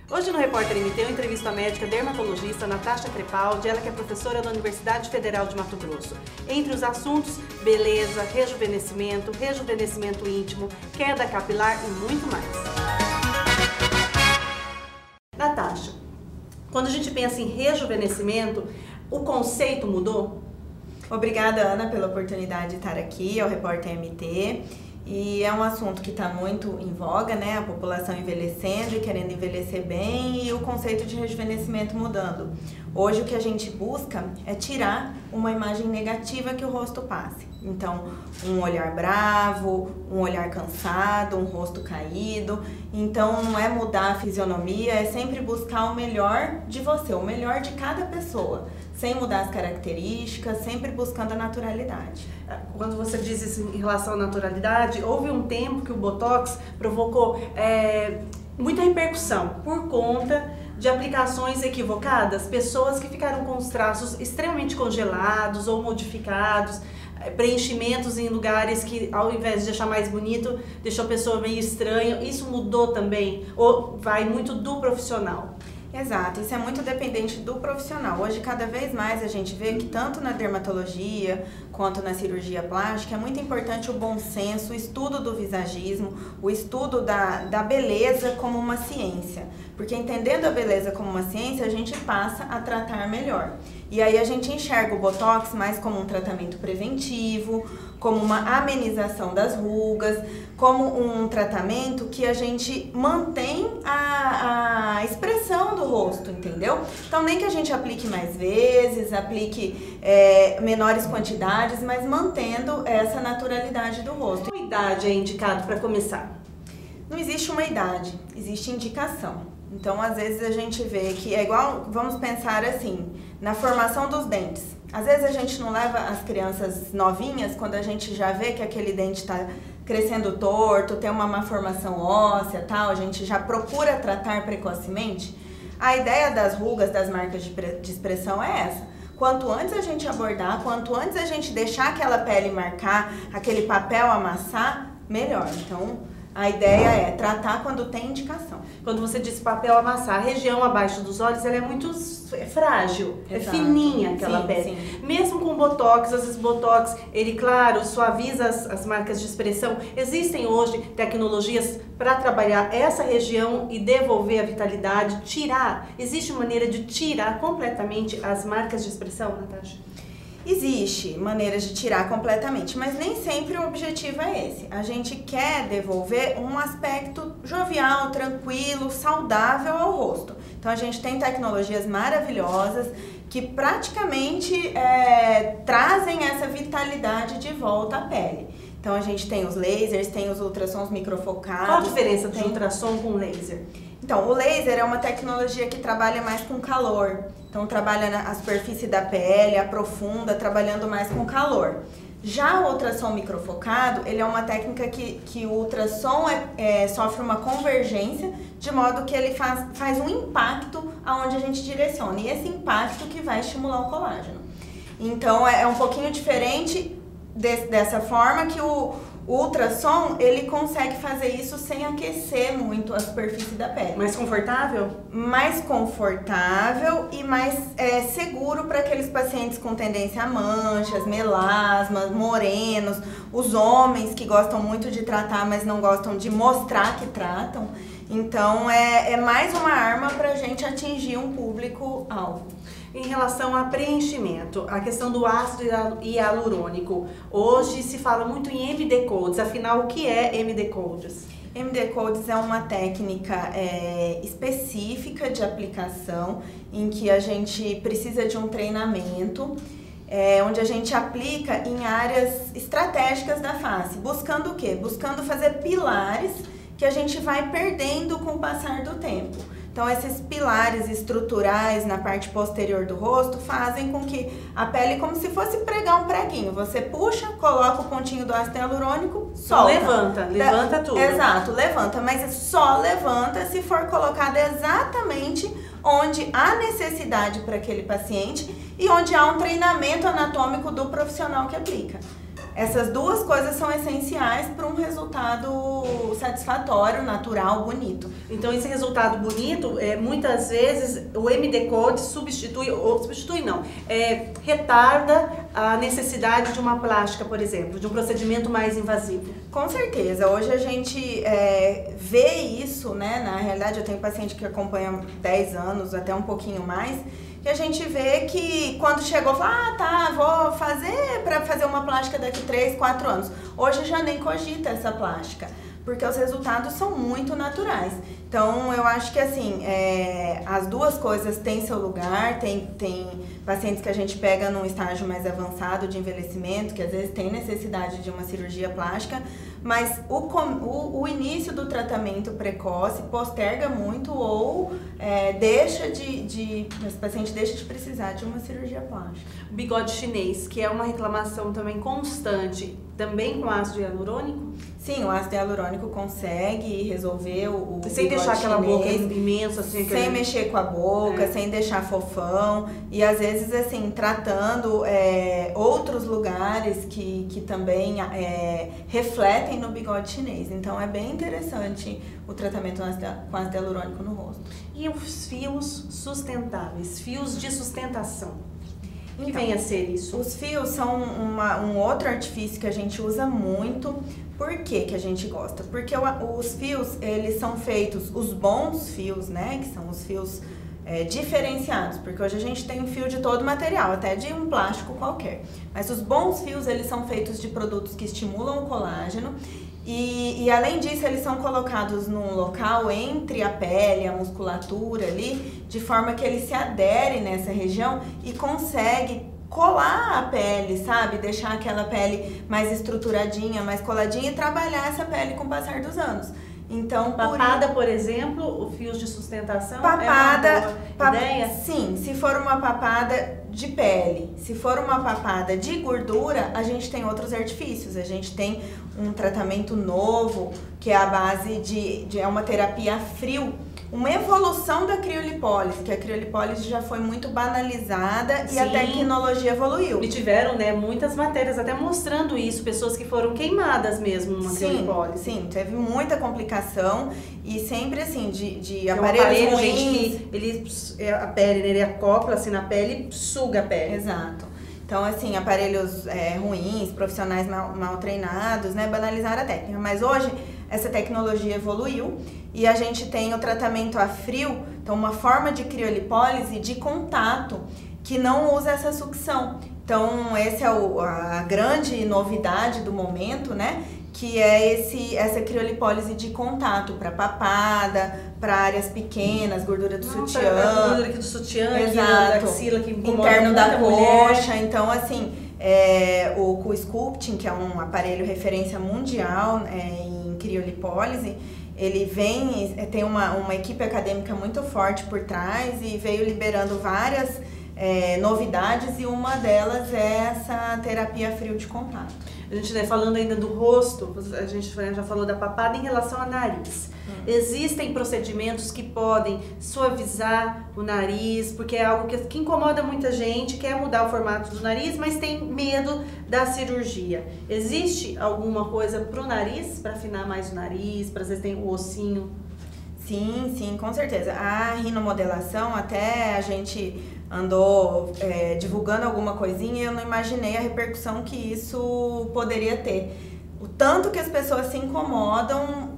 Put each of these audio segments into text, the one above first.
Hoje no Repórter MT eu entrevisto a médica dermatologista Natasha Crepaldi, ela que é professora da Universidade Federal de Mato Grosso. Entre os assuntos, beleza, rejuvenescimento íntimo, queda capilar e muito mais. Natasha, quando a gente pensa em rejuvenescimento, o conceito mudou? Obrigada, Ana, pela oportunidade de estar aqui ao Repórter MT. E é um assunto que está muito em voga, né? A população envelhecendo e querendo envelhecer bem e o conceito de rejuvenescimento mudando. Hoje o que a gente busca é tirar uma imagem negativa que o rosto passe. Então, um olhar bravo, um olhar cansado, um rosto caído. Então, não é mudar a fisionomia, é sempre buscar o melhor de você, o melhor de cada pessoa. Sem mudar as características, sempre buscando a naturalidade. Quando você diz isso em relação à naturalidade, houve um tempo que o Botox provocou muita repercussão por conta de aplicações equivocadas, pessoas que ficaram com os traços extremamente congelados ou modificados, preenchimentos em lugares que, ao invés de deixar mais bonito, deixou a pessoa meio estranha. Isso mudou também? Ou vai muito do profissional? Exato, isso é muito dependente do profissional. Hoje, cada vez mais a gente vê que tanto na dermatologia quanto na cirurgia plástica é muito importante o bom senso, o estudo do visagismo, o estudo da beleza como uma ciência. Porque entendendo a beleza como uma ciência, a gente passa a tratar melhor. E aí a gente enxerga o Botox mais como um tratamento preventivo, como uma amenização das rugas, como um tratamento que a gente mantém a expressão do rosto, entendeu? Então nem que a gente aplique mais vezes, aplique menores quantidades, mas mantendo essa naturalidade do rosto. Qual idade é indicado para começar? Não existe uma idade, existe indicação. Então, às vezes a gente vê que é igual, vamos pensar assim, na formação dos dentes. Às vezes a gente não leva as crianças novinhas quando a gente já vê que aquele dente está crescendo torto, tem uma má formação óssea, tal, a gente já procura tratar precocemente. A ideia das rugas, das marcas de expressão é essa. Quanto antes a gente abordar, quanto antes a gente deixar aquela pele marcar, aquele papel amassar, melhor. Então, a ideia é tratar quando tem indicação. Quando você diz papel amassar, a região abaixo dos olhos ela é muito frágil, Exato. É fininha aquela pele. Sim. Mesmo com Botox, às vezes Botox, ele, claro, suaviza as marcas de expressão. Existem hoje tecnologias para trabalhar essa região e devolver a vitalidade, tirar. Existe maneira de tirar completamente as marcas de expressão, Natasha? Existe maneiras de tirar completamente, mas nem sempre o objetivo é esse. A gente quer devolver um aspecto jovial, tranquilo, saudável ao rosto. Então a gente tem tecnologias maravilhosas que praticamente trazem essa vitalidade de volta à pele. Então a gente tem os lasers, tem os ultrassons microfocados. Qual a diferença de ultrassom com laser? Então, o laser é uma tecnologia que trabalha mais com calor. Então, trabalha na superfície da pele, aprofunda, trabalhando mais com calor. Já o ultrassom microfocado, ele é uma técnica que o ultrassom sofre uma convergência, de modo que ele faz um impacto aonde a gente direciona. E esse impacto que vai estimular o colágeno. Então, é um pouquinho diferente dessa forma que o ultrassom, ele consegue fazer isso sem aquecer muito a superfície da pele. Mais confortável? Mais confortável e mais seguro para aqueles pacientes com tendência a manchas, melasmas, morenos, os homens que gostam muito de tratar, mas não gostam de mostrar que tratam. Então, é mais uma arma para a gente atingir um público-alvo. Em relação a preenchimento, a questão do ácido hialurônico, hoje se fala muito em MD Codes, afinal o que é MD Codes? MD Codes é uma técnica específica de aplicação em que a gente precisa de um treinamento, onde a gente aplica em áreas estratégicas da face, buscando o quê? Buscando fazer pilares que a gente vai perdendo com o passar do tempo. Então, esses pilares estruturais na parte posterior do rosto fazem com que a pele, como se fosse pregar um preguinho, você puxa, coloca o pontinho do ácido hialurônico, solta. Levanta tudo. Exato, levanta, mas só levanta se for colocado exatamente onde há necessidade para aquele paciente e onde há um treinamento anatômico do profissional que aplica. essas duas coisas são essenciais para um resultado satisfatório, natural, bonito. Então esse resultado bonito, muitas vezes o MD-Code retarda a necessidade de uma plástica, por exemplo, de um procedimento mais invasivo. Com certeza, hoje a gente vê isso, né? Na realidade eu tenho paciente que acompanha 10 anos, até um pouquinho mais, que a gente vê que quando chegou, fala, vou fazer para fazer uma plástica daqui 3, 4 anos. Hoje já nem cogita essa plástica, porque os resultados são muito naturais. Então, eu acho que assim, as duas coisas têm seu lugar, tem pacientes que a gente pega num estágio mais avançado de envelhecimento, que às vezes tem necessidade de uma cirurgia plástica, mas o início do tratamento precoce posterga muito ou esse paciente deixa de precisar de uma cirurgia plástica. O bigode chinês, que é uma reclamação também constante, também com ácido hialurônico? Sim, o ácido hialurônico consegue resolver o sem deixar aquela boca imensa, assim, sem mexer com a boca, sem deixar fofão, e às vezes assim, tratando outros lugares que também refletem no bigode chinês. Então é bem interessante o tratamento com ácido hialurônico no rosto. E os fios sustentáveis, fios de sustentação? Que Então, vem a ser isso? Os fios são um outro artifício que a gente usa muito. Por que a gente gosta? Porque os fios, eles são feitos, os bons fios, né, que são os fios diferenciados, porque hoje a gente tem fio de todo material, até de um plástico qualquer. Mas os bons fios, eles são feitos de produtos que estimulam o colágeno e além disso, eles são colocados num local entre a pele e a musculatura ali, de forma que ele se adere nessa região e consegue colar a pele, sabe? Deixar aquela pele mais estruturadinha, mais coladinha e trabalhar essa pele com o passar dos anos. Então, papada, por exemplo, os fios de sustentação papada, é uma boa ideia? Sim, se for uma papada de pele, se for uma papada de gordura, a gente tem outros artifícios. A gente tem um tratamento novo, que é a base de uma terapia a frio, uma evolução da criolipólise, que a criolipólise já foi muito banalizada e a tecnologia evoluiu. E tiveram, né, muitas matérias até mostrando isso, pessoas que foram queimadas mesmo numa criolipólise. Sim, teve muita complicação e sempre assim, de aparelhos ruins. Gente, a pele, né, ele acopla assim na pele e suga a pele. Exato. Então, assim, aparelhos ruins, profissionais mal treinados, né, banalizaram a técnica. Mas hoje, essa tecnologia evoluiu e a gente tem o tratamento a frio, então uma forma de criolipólise de contato que não usa essa sucção. Então, essa é a grande novidade do momento, né? Que é essa criolipólise de contato para papada, para áreas pequenas, gordura do sutiã. Gordura aqui do sutiã, exato, aqui da axila, que incomoda interno da coxa. Mulher. Então, assim, o CoSculpting, que é um aparelho referência mundial em criolipólise, ele tem uma equipe acadêmica muito forte por trás e veio liberando várias novidades e uma delas é essa terapia frio de contato. A gente, né, falando ainda do rosto, a gente já falou da papada em relação ao nariz. Existem procedimentos que podem suavizar o nariz, porque é algo que incomoda muita gente, quer mudar o formato do nariz, mas tem medo da cirurgia. Existe alguma coisa pro nariz, para afinar mais o nariz, para às vezes tem o ossinho? Sim, com certeza. A rinomodelação, até a gente andou divulgando alguma coisinha e eu não imaginei a repercussão que isso poderia ter. O tanto que as pessoas se incomodam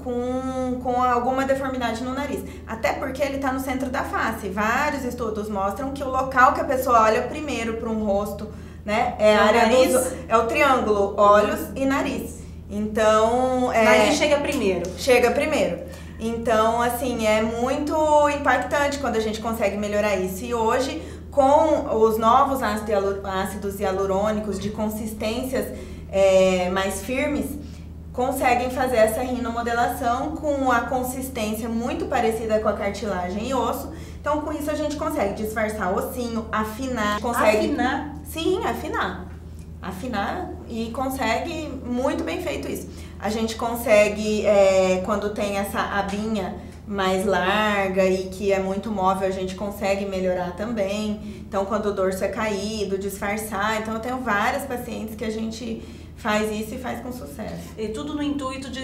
com alguma deformidade no nariz. Até porque ele está no centro da face. Vários estudos mostram que o local que a pessoa olha primeiro para um rosto, né, a área é o triângulo, olhos e nariz. Então, nariz chega primeiro. Chega primeiro. Então, assim, é muito impactante quando a gente consegue melhorar isso. E hoje, com os novos ácidos hialurônicos de consistências mais firmes, conseguem fazer essa rinomodelação com a consistência muito parecida com a cartilagem e osso. Então, com isso a gente consegue disfarçar ossinho, afinar. Afinar? Sim, afinar e consegue muito bem feito isso. A gente consegue, quando tem essa abinha mais larga e que é muito móvel, a gente consegue melhorar também. Então, quando o dorso é caído, disfarçar. Então, eu tenho várias pacientes que a gente faz isso e faz com sucesso. E tudo no intuito de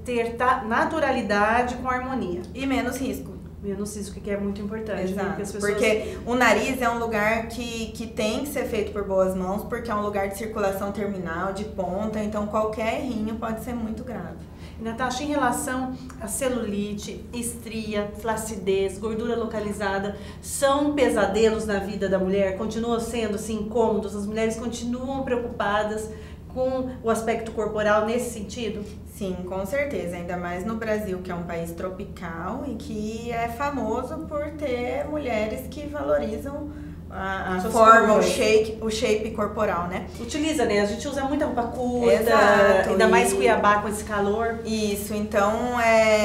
ter naturalidade com harmonia. E menos risco. Menos risco, que é muito importante. Exato, né? porque o nariz é um lugar que tem que ser feito por boas mãos, porque é um lugar de circulação terminal, de ponta, então qualquer errinho pode ser muito grave. Natasha, em relação a celulite, estria, flacidez, gordura localizada, são pesadelos na vida da mulher? Continuam sendo assim, incômodos? As mulheres continuam preocupadas com o aspecto corporal nesse sentido? Sim, com certeza, ainda mais no Brasil, que é um país tropical e que é famoso por ter mulheres que valorizam a forma, o shape corporal, né? Utiliza, né? A gente usa muita roupa curta, exato, ainda mais Cuiabá com esse calor. Isso, então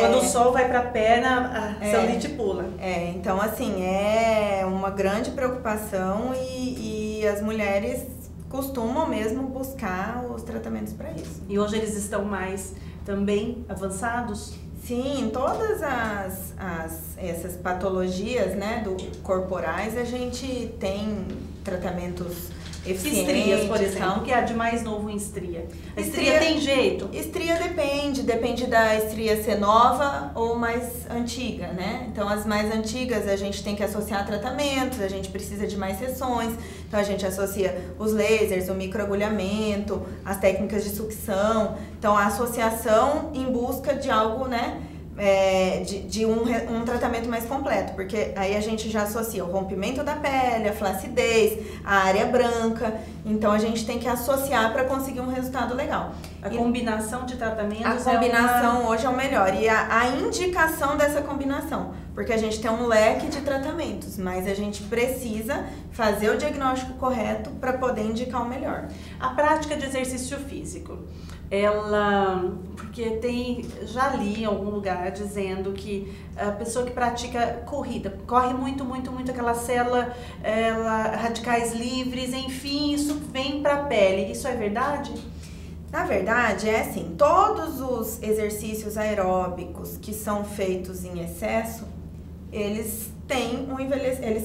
quando o sol vai pra perna, a celulite pula. Então assim, é uma grande preocupação e as mulheres costumam mesmo buscar os tratamentos para isso. E hoje eles estão mais também avançados? Sim, todas essas patologias, né, corporais, a gente tem tratamentos eficientes. Estrias, por exemplo, que é a de mais novo em estria. A estria tem jeito? Estria depende da estria ser nova ou mais antiga, né? Então, as mais antigas a gente tem que associar tratamentos, a gente precisa de mais sessões, então a gente associa os lasers, o microagulhamento, as técnicas de sucção, então a associação em busca de algo, né? De um tratamento mais completo, porque aí a gente já associa o rompimento da pele, a flacidez, a área branca, então a gente tem que associar para conseguir um resultado legal. A combinação de tratamentos hoje é o melhor, e a indicação dessa combinação, porque a gente tem um leque de tratamentos, mas a gente precisa fazer o diagnóstico correto para poder indicar o melhor. A prática de exercício físico, porque já li em algum lugar dizendo que a pessoa que pratica corrida, corre muito aquela célula, radicais livres, enfim, isso vem para a pele. Isso é verdade? Na verdade, é assim, todos os exercícios aeróbicos que são feitos em excesso, eles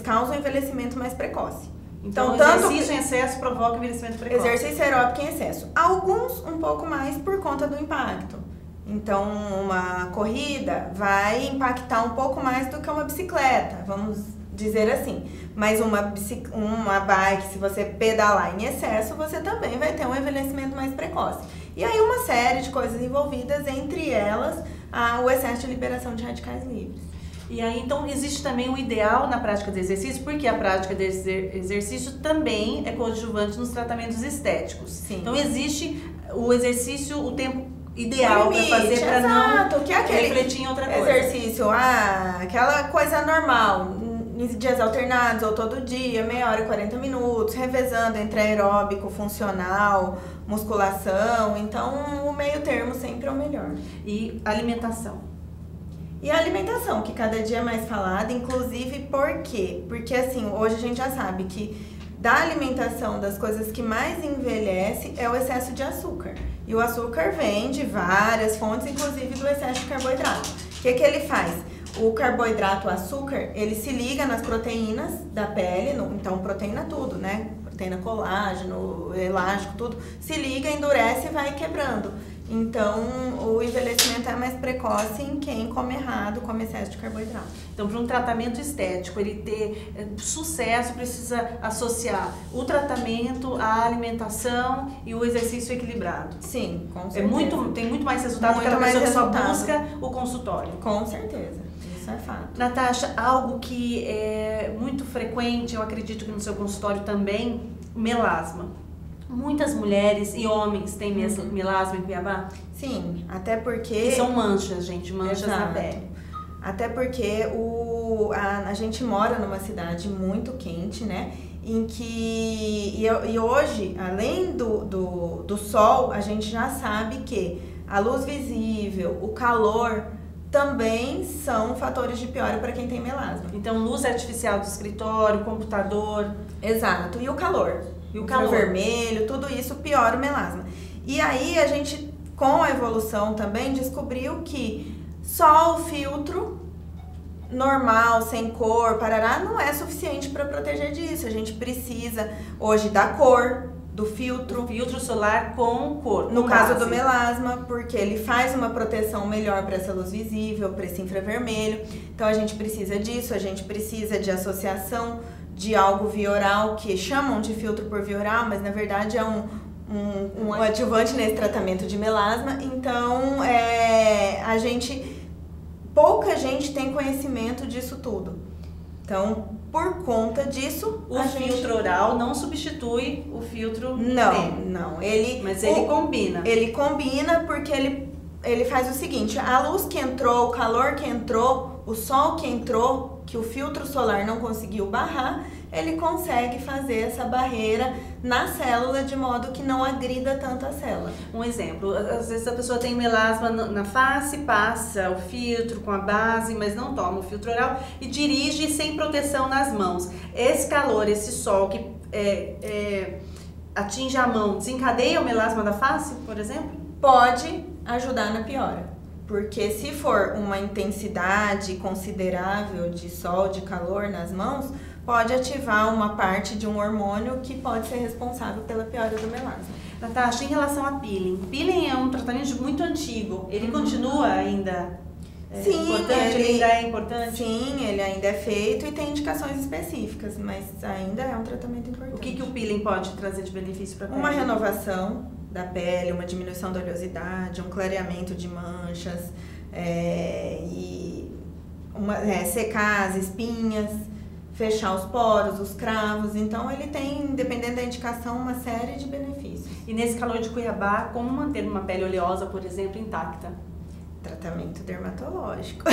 causam um envelhecimento mais precoce. Então, exercício em excesso provoca envelhecimento precoce. Exercício aeróbico em excesso. Alguns um pouco mais por conta do impacto. Então, uma corrida vai impactar um pouco mais do que uma bicicleta, vamos dizer assim. Mas uma bike, se você pedalar em excesso, você também vai ter um envelhecimento mais precoce. E aí uma série de coisas envolvidas, entre elas o excesso de liberação de radicais livres. E aí, então, existe também o ideal na prática de exercício, porque a prática de exercício também é coadjuvante nos tratamentos estéticos. Sim. Então, existe o exercício, o tempo ideal para fazer, para não refletir em outra coisa. Exercício, aquela coisa normal, em dias alternados ou todo dia, meia hora e 40 minutos, revezando entre aeróbico, funcional, musculação. Então, o meio termo sempre é o melhor. E alimentação? E a alimentação, que cada dia é mais falada, inclusive por quê? Porque assim, hoje a gente já sabe que da alimentação, das coisas que mais envelhece é o excesso de açúcar. E o açúcar vem de várias fontes, inclusive do excesso de carboidrato. O que ele faz? O carboidrato, o açúcar, ele se liga nas proteínas da pele, então proteína tudo, né? Proteína colágeno, elástico, tudo, se liga, endurece e vai quebrando. Então, o envelhecimento é mais precoce em quem come errado, come excesso de carboidrato. Então, para um tratamento estético, ele ter sucesso, precisa associar o tratamento, a alimentação e o exercício equilibrado. Sim, com certeza. Tem muito mais resultado do que a pessoa que só busca o consultório. Com certeza, isso é fato. Natasha, algo que é muito frequente, eu acredito que no seu consultório também, melasma. Muitas mulheres e homens têm melasma em Cuiabá? Sim, até porque... E são manchas, gente, manchas na pele. Até porque a gente mora numa cidade muito quente, né? Em que... E hoje, além do sol, a gente já sabe que a luz visível, o calor, também são fatores de piora para quem tem melasma. Então, luz artificial do escritório, computador... Exato, e o calor. E o calor vermelho, tudo isso piora o melasma. E aí a gente, com a evolução também, descobriu que só o filtro normal, sem cor, parará, não é suficiente para proteger disso. A gente precisa hoje da cor, do filtro. O filtro solar com cor. No caso do melasma, porque ele faz uma proteção melhor para essa luz visível, para esse infravermelho. Então a gente precisa disso, a gente precisa de associação de algo via oral, que chamam de filtro por via oral, mas na verdade é um adjuvante nesse tratamento de melasma. Então pouca gente tem conhecimento disso tudo. Então, por conta disso, o filtro oral não substitui o filtro Não. Mas ele combina. Ele combina porque ele faz o seguinte, a luz que entrou, o calor que entrou, o sol que entrou, que o filtro solar não conseguiu barrar, ele consegue fazer essa barreira na célula de modo que não agrida tanto a célula. Um exemplo, às vezes a pessoa tem melasma na face, passa o filtro com a base, mas não toma o filtro oral e dirige sem proteção nas mãos. Esse calor, esse sol que atinge a mão, desencadeia o melasma da face, por exemplo? Pode ajudar na piora. Porque se for uma intensidade considerável de sol, de calor nas mãos, pode ativar uma parte de um hormônio que pode ser responsável pela piora do melasma. Natasha, em relação a peeling. Peeling é um tratamento muito antigo. Ele continua ainda importante? Ele ainda é importante? Sim, ele ainda é feito e tem indicações específicas, mas ainda é um tratamento importante. O que o peeling pode trazer de benefício para a pele? Uma renovação da pele, uma diminuição da oleosidade, um clareamento de manchas, secar as espinhas, fechar os poros, os cravos. Então ele tem, dependendo da indicação, uma série de benefícios. E nesse calor de Cuiabá, como manter uma pele oleosa, por exemplo, intacta? Tratamento dermatológico.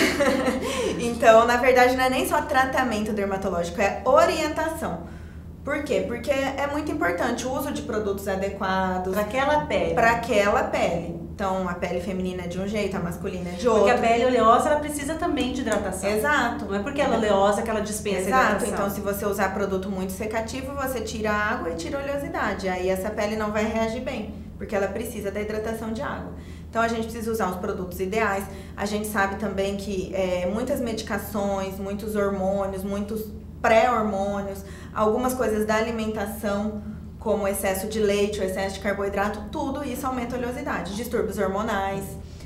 Então, na verdade, não é nem só tratamento dermatológico, é orientação. Por quê? Porque é muito importante o uso de produtos adequados para aquela pele. Para aquela pele. Então, a pele feminina é de um jeito, a masculina é de outro. Porque a pele oleosa, ela precisa também de hidratação. Exato. Não é porque ela é oleosa que ela dispensa hidratação. Exato. Então, se você usar produto muito secativo, você tira a água e tira a oleosidade. Aí essa pele não vai reagir bem, porque ela precisa da hidratação de água. Então, a gente precisa usar os produtos ideais. A gente sabe também que muitas medicações, muitos hormônios, muitos pré-hormônios, algumas coisas da alimentação, como o excesso de leite, o excesso de carboidrato, tudo isso aumenta a oleosidade. Distúrbios hormonais,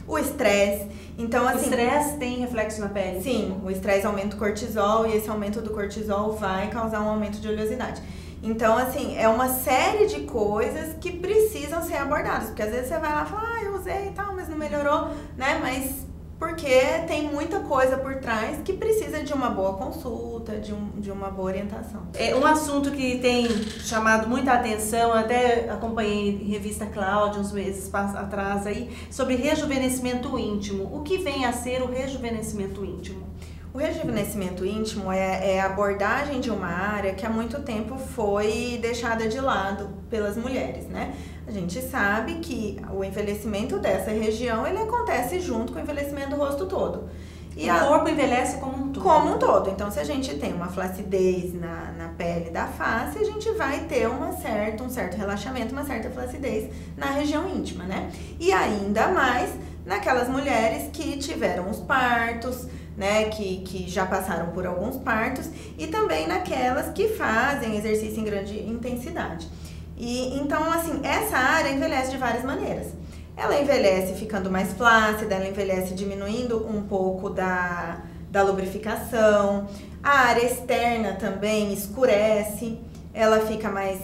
o estresse. Então, assim, o estresse tem reflexo na pele? Sim, o estresse aumenta o cortisol e esse aumento do cortisol vai causar um aumento de oleosidade. Então, assim, é uma série de coisas que precisam ser abordadas, porque às vezes você vai lá e fala, eu usei e tal, mas não melhorou, né? Mas porque tem muita coisa por trás que precisa de uma boa consulta, de uma boa orientação. É um assunto que tem chamado muita atenção, eu até acompanhei em revista Cláudia uns meses atrás aí, sobre rejuvenescimento íntimo. O que vem a ser o rejuvenescimento íntimo? O rejuvenescimento íntimo é a abordagem de uma área que há muito tempo foi deixada de lado pelas mulheres, né? A gente sabe que o envelhecimento dessa região, ele acontece junto com o envelhecimento do rosto todo. E o corpo envelhece como um todo. Como um todo. Então, se a gente tem uma flacidez na pele da face, a gente vai ter um certo relaxamento, uma certa flacidez na região íntima, né? E ainda mais naquelas mulheres que tiveram os partos, né, que já passaram por alguns partos, e também naquelas que fazem exercício em grande intensidade. E então, assim, essa área envelhece de várias maneiras. Ela envelhece ficando mais flácida, ela envelhece diminuindo um pouco da lubrificação. A área externa também escurece, ela fica mais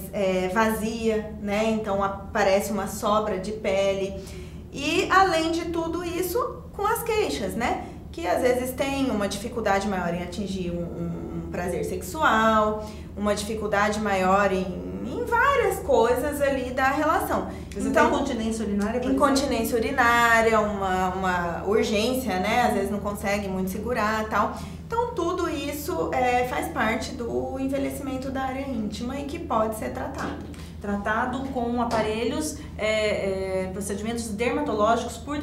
vazia, né? Então aparece uma sobra de pele. E além de tudo isso, com as queixas, né? Que às vezes tem uma dificuldade maior em atingir um prazer sexual, uma dificuldade maior em várias coisas ali da relação. Então, incontinência urinária, por incontinência urinária, uma urgência, né? Às vezes não consegue muito segurar e tal. Então, tudo isso faz parte do envelhecimento da área íntima e que pode ser tratado. Tratado com aparelhos, procedimentos dermatológicos por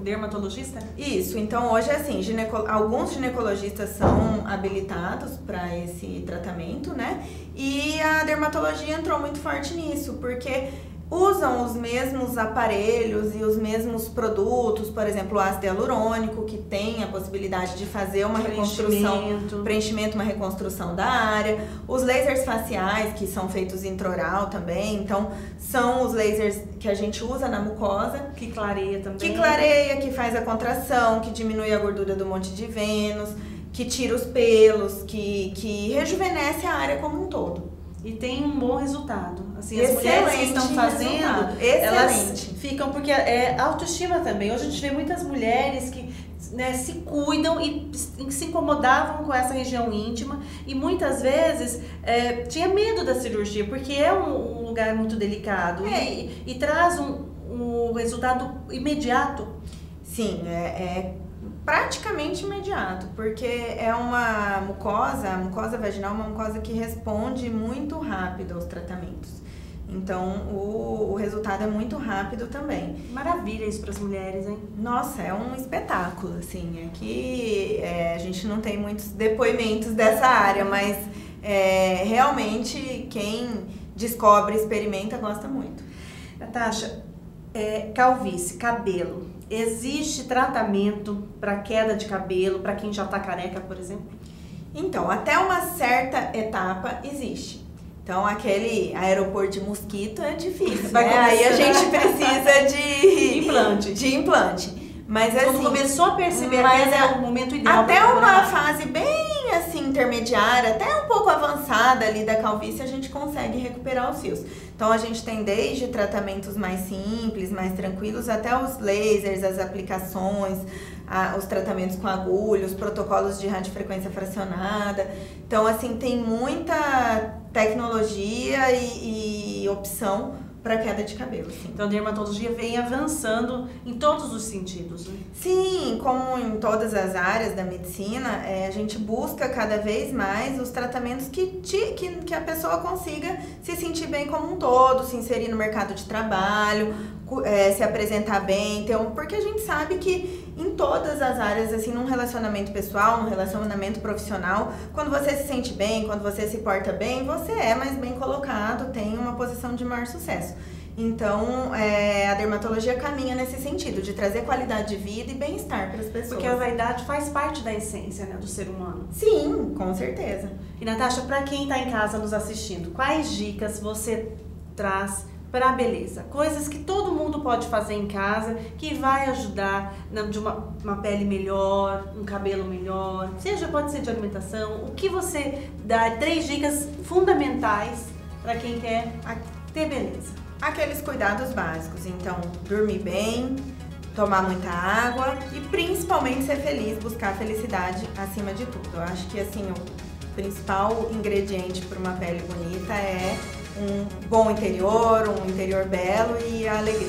dermatologista? Isso, então hoje assim, alguns ginecologistas são habilitados para esse tratamento, né? E a dermatologia entrou muito forte nisso, porque usam os mesmos aparelhos e os mesmos produtos, por exemplo, o ácido hialurônico, que tem a possibilidade de fazer uma preenchimento, uma reconstrução da área, os lasers faciais, que são feitos intraoral também, então são os lasers que a gente usa na mucosa. Que clareia também. Que clareia, que faz a contração, que diminui a gordura do Monte de Vênus, que tira os pelos, que rejuvenesce a área como um todo. E tem um bom resultado. Assim, as Excelente mulheres que estão fazendo, elas ficam, porque é autoestima também. Hoje a gente vê muitas mulheres que, né, se cuidam e se incomodavam com essa região íntima e muitas vezes tinha medo da cirurgia, porque é um lugar muito delicado e traz um resultado imediato. Sim, praticamente imediato, porque é uma mucosa, a mucosa vaginal é uma mucosa que responde muito rápido aos tratamentos. Então, o resultado é muito rápido também. Maravilha isso para as mulheres, hein? Nossa, é um espetáculo, assim. Aqui a gente não tem muitos depoimentos dessa área, mas realmente quem descobre, experimenta, gosta muito. Natasha, calvície, cabelo. Existe tratamento para queda de cabelo, para quem já está careca, por exemplo? Então, até uma certa etapa existe. Então, aquele aeroporto de mosquito é difícil, né? Aí a gente precisa de implante. Mas quando assim, começou a perceber que é o momento ideal. Até uma fase bem assim intermediária, até um pouco avançada ali da calvície, a gente consegue recuperar os fios. Então a gente tem desde tratamentos mais simples, mais tranquilos, até os lasers, as aplicações, os tratamentos com agulha, os protocolos de radiofrequência fracionada. Então assim, tem muita tecnologia e opção para queda de cabelo, sim. Então a dermatologia vem avançando em todos os sentidos, né? Sim, como em todas as áreas da medicina, a gente busca cada vez mais os tratamentos que a pessoa consiga se sentir bem como um todo, se inserir no mercado de trabalho, se apresentar bem, porque a gente sabe que em todas as áreas, assim, num relacionamento pessoal, num relacionamento profissional, quando você se sente bem, quando você se porta bem, você é mais bem colocado, tem uma posição de maior sucesso. Então, a dermatologia caminha nesse sentido, de trazer qualidade de vida e bem-estar para as pessoas. Porque a vaidade faz parte da essência, né, do ser humano. Sim, com certeza. E, Natasha, para quem está em casa nos assistindo, quais dicas você traz para a beleza? Coisas que todo mundo pode fazer em casa, que vai ajudar de uma pele melhor, um cabelo melhor, pode ser de alimentação. O que você dá? 3 dicas fundamentais para quem quer ter beleza. Aqueles cuidados básicos, então, dormir bem, tomar muita água e principalmente ser feliz, buscar a felicidade acima de tudo. Eu acho que assim, o principal ingrediente para uma pele bonita é um bom interior, um interior belo e a alegria.